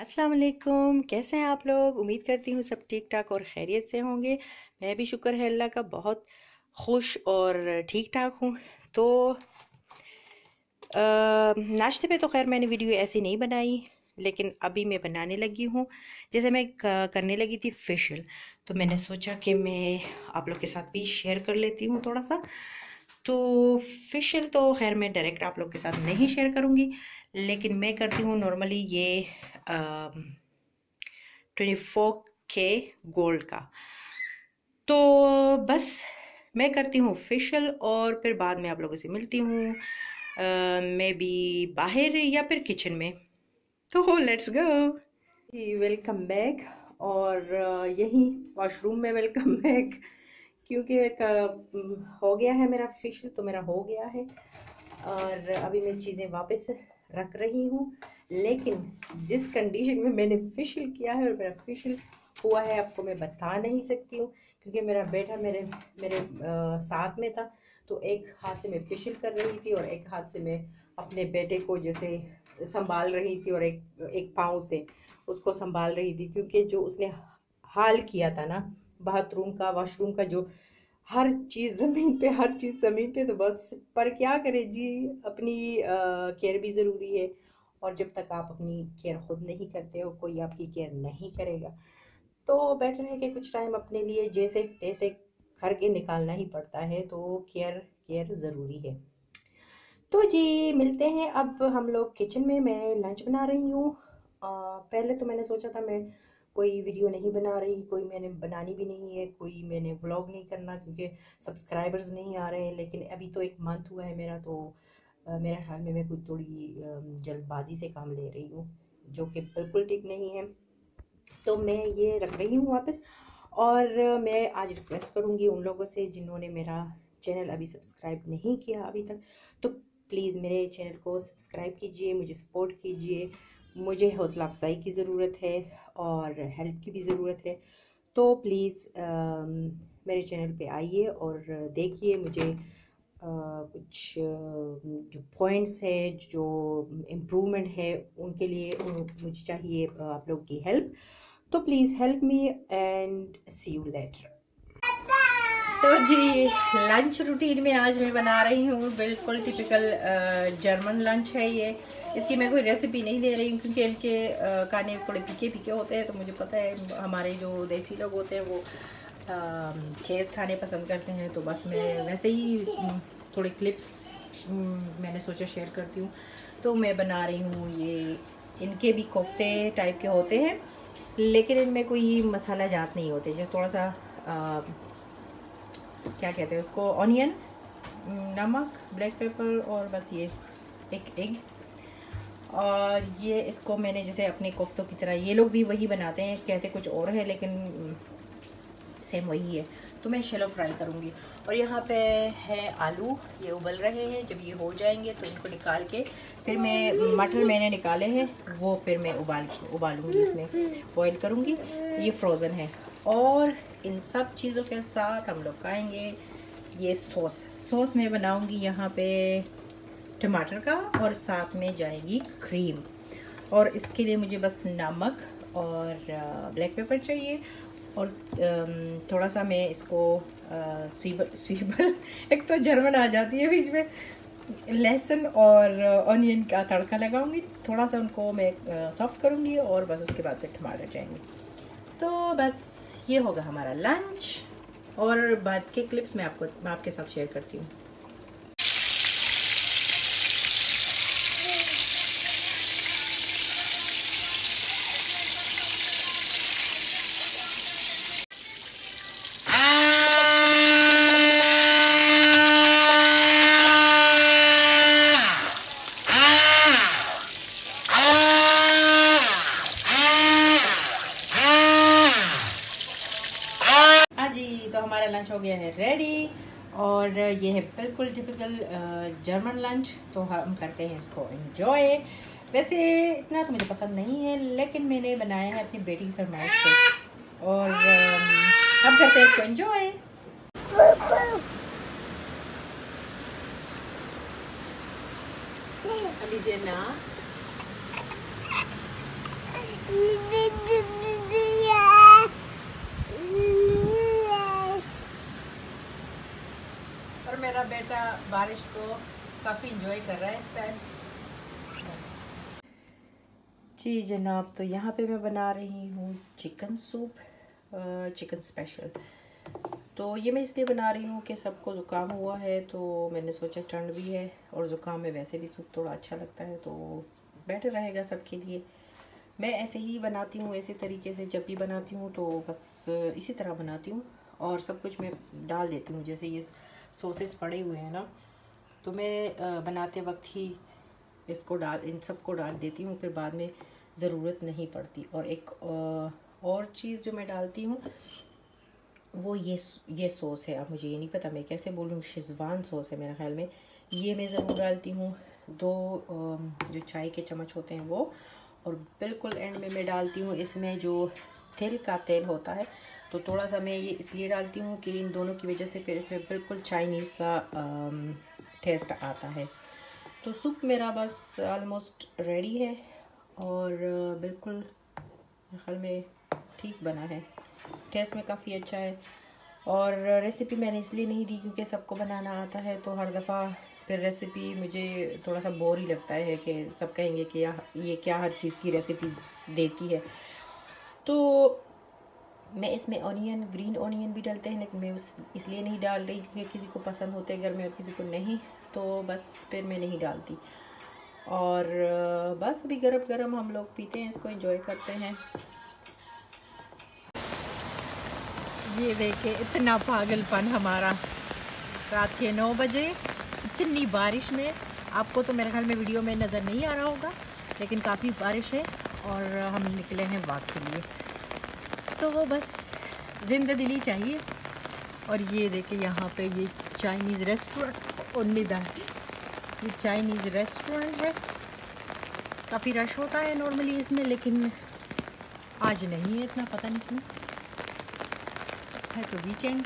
अस्सलाम वालेकुम। कैसे हैं आप लोग? उम्मीद करती हूँ सब ठीक ठाक और खैरियत से होंगे। मैं भी शुक्र है अल्लाह का बहुत खुश और ठीक ठाक हूँ। तो नाश्ते पे तो खैर मैंने वीडियो ऐसी नहीं बनाई, लेकिन अभी मैं बनाने लगी हूँ। जैसे मैं करने लगी थी फेशियल, तो मैंने सोचा कि मैं आप लोग के साथ भी शेयर कर लेती हूँ थोड़ा सा। तो फेशियल तो खैर मैं डायरेक्ट आप लोग के साथ नहीं शेयर करूँगी, लेकिन मैं करती हूँ नॉर्मली ये 24K गोल्ड का। तो बस मैं करती हूँ फेशियल और फिर बाद में आप लोगों से मिलती हूँ, मैं भी बाहर या फिर किचन में। तो लेट्स गो। Welcome back. और यही वॉशरूम में वेलकम बैक, क्योंकि हो गया है मेरा फेशियल, तो मेरा हो गया है और अभी मैं चीज़ें वापस रख रही हूँ। लेकिन जिस कंडीशन में मैंने फेशियल किया है और मेरा फेशियल हुआ है आपको मैं बता नहीं सकती हूँ, क्योंकि मेरा बेटा मेरे मेरे साथ में था। तो एक हाथ से मैं फेशियल कर रही थी और एक हाथ से मैं अपने बेटे को जैसे संभाल रही थी और एक एक पाँव से उसको संभाल रही थी, क्योंकि जो उसने हाल किया था ना बाथरूम का वॉशरूम का, जो हर चीज़ ज़मीन पे, हर चीज़ ज़मीन पे। तो बस पर क्या करें जी, अपनी केयर भी ज़रूरी है। और जब तक आप अपनी केयर खुद नहीं करते हो, कोई आपकी केयर नहीं करेगा। तो बेटर है कि कुछ टाइम अपने लिए जैसे तैसे करके निकालना ही पड़ता है। तो केयर केयर ज़रूरी है। तो जी मिलते हैं अब हम लोग किचन में। मैं लंच बना रही हूँ। पहले तो मैंने सोचा था मैं कोई वीडियो नहीं बना रही, कोई मैंने बनानी भी नहीं है, कोई मैंने व्लॉग नहीं करना, क्योंकि सब्सक्राइबर्स नहीं आ रहे हैं। लेकिन अभी तो एक मंथ हुआ है मेरा, तो मेरे ख्याल में मैं कुछ थोड़ी जल्दबाजी से काम ले रही हूँ, जो कि बिल्कुल ठीक नहीं है। तो मैं ये रख रही हूँ वापस। और मैं आज रिक्वेस्ट करूँगी उन लोगों से जिन्होंने मेरा चैनल अभी सब्सक्राइब नहीं किया अभी तक, तो प्लीज़ मेरे चैनल को सब्सक्राइब कीजिए, मुझे सपोर्ट कीजिए। मुझे हौसला अफजाई की ज़रूरत है और हेल्प की भी ज़रूरत है। तो प्लीज़ मेरे चैनल पे आइए और देखिए मुझे कुछ जो पॉइंट्स है, जो इम्प्रूवमेंट है, उनके लिए मुझे चाहिए आप लोग की हेल्प। तो please help me and see you later. तो जी लंच रूटीन में आज मैं बना रही हूँ बिल्कुल टिपिकल जर्मन लंच है ये। इसकी मैं कोई रेसिपी नहीं दे रही हूँ, क्योंकि इनके खाने थोड़े फीके फीके होते हैं। तो मुझे पता है हमारे जो देसी लोग होते हैं वो तेज़ खाने पसंद करते हैं। तो बस मैं वैसे ही थोड़े क्लिप्स मैंने सोचा शेयर करती हूँ। तो मैं बना रही हूँ ये, इनके भी कोफ्ते टाइप के होते हैं, लेकिन इनमें कोई मसाला जात नहीं होते। जो थोड़ा सा क्या कहते हैं उसको, ऑनियन, नमक, ब्लैक पेपर और बस ये एक एग। और ये इसको मैंने जैसे अपने कोफ्तों की तरह, ये लोग भी वही बनाते हैं, कहते कुछ और है लेकिन सेम वही है। तो मैं शैलो फ्राई करूँगी। और यहाँ पे है आलू, ये उबल रहे हैं। जब ये हो जाएंगे तो इनको निकाल के फिर मैं, मटर मैंने निकाले हैं वो फिर मैं उबालूँगी, इसमें बॉईल करूँगी। ये फ्रोज़न है। और इन सब चीज़ों के साथ हम लोग खाएँगे ये सॉस मैं बनाऊँगी यहाँ पे टमाटर का, और साथ में जाएगी क्रीम। और इसके लिए मुझे बस नमक और ब्लैक पेपर चाहिए। और थोड़ा सा मैं इसको स्वीबल एक तो जर्मन आ जाती है बीच में, लहसुन और ऑनियन का तड़का लगाऊंगी। थोड़ा सा उनको मैं सॉफ्ट करूंगी और बस उसके बाद फिर टमाटर जाएंगे। तो बस ये होगा हमारा लंच। और बाद के क्लिप्स मैं आपके साथ शेयर करती हूँ। हाँ जी, तो हमारा लंच हो गया है रेडी। और ये है बिल्कुल टिपिकल जर्मन लंच। तो हम करते हैं इसको एंजॉय। वैसे इतना तो मुझे पसंद नहीं है, लेकिन मैंने बनाया है अपनी बेटी की फरमाइश पे। और हम करते हैं इसको एंजॉय। अभी से ना और मेरा बेटा बारिश को काफ़ी इंजॉय कर रहा है इस टाइम। जी जनाब, तो यहाँ पे मैं बना रही हूँ चिकन सूप, चिकन स्पेशल। तो ये मैं इसलिए बना रही हूँ कि सबको ज़ुकाम हुआ है, तो मैंने सोचा ठंड भी है और ज़ुकाम में वैसे भी सूप थोड़ा अच्छा लगता है, तो बेटर रहेगा सबके लिए। मैं ऐसे ही बनाती हूँ, ऐसे तरीके से जब भी बनाती हूँ तो बस इसी तरह बनाती हूँ और सब कुछ मैं डाल देती हूँ। जैसे ये सॉसेस पड़े हुए हैं ना, तो मैं बनाते वक्त ही इसको इन सबको डाल देती हूँ, फिर बाद में ज़रूरत नहीं पड़ती। और एक और चीज़ जो मैं डालती हूँ वो ये सॉस है। अब मुझे ये नहीं पता मैं कैसे बोलूँ, शेज़वान सॉस है मेरे ख्याल में। ये मैं ज़रूर डालती हूँ, 2 जो चाय के चम्मच होते हैं वो। और बिल्कुल एंड में मैं डालती हूँ इसमें जो तिल का तेल होता है, तो थोड़ा सा मैं ये इसलिए डालती हूँ कि इन दोनों की वजह से फिर इसमें बिल्कुल चाइनीज़ सा टेस्ट आता है। तो सूप मेरा बस ऑलमोस्ट रेडी है और बिल्कुल मेरे ख्याल में ठीक बना है, टेस्ट में काफ़ी अच्छा है। और रेसिपी मैंने इसलिए नहीं दी क्योंकि सबको बनाना आता है, तो हर दफ़ा फिर रेसिपी मुझे थोड़ा सा बोर ही लगता है कि सब कहेंगे कि ये क्या हर चीज़ की रेसिपी देती है। तो मैं इसमें ऑनियन, ग्रीन ऑनियन भी डालते हैं, लेकिन मैं इसलिए नहीं डाल रही क्योंकि किसी को पसंद होते हैं घर में और किसी को नहीं, तो बस फिर मैं नहीं डालती। और बस अभी गरम गरम हम लोग पीते हैं, इसको एंजॉय करते हैं। ये देखे इतना पागलपन हमारा, रात के 9 बजे इतनी बारिश में। आपको तो मेरे ख्याल में वीडियो में नज़र नहीं आ रहा होगा, लेकिन काफ़ी बारिश है और हम निकले हैं वॉक के लिए, तो वो बस जिंदा दिली चाहिए। और ये देखिए यहाँ पे ये चाइनीज़ रेस्टोरेंट और निदा, ये चाइनीज़ रेस्टोरेंट है। काफ़ी रश होता है नॉर्मली इसमें, लेकिन आज नहीं है इतना, पता नहीं क्यों, है तो वीकेंड।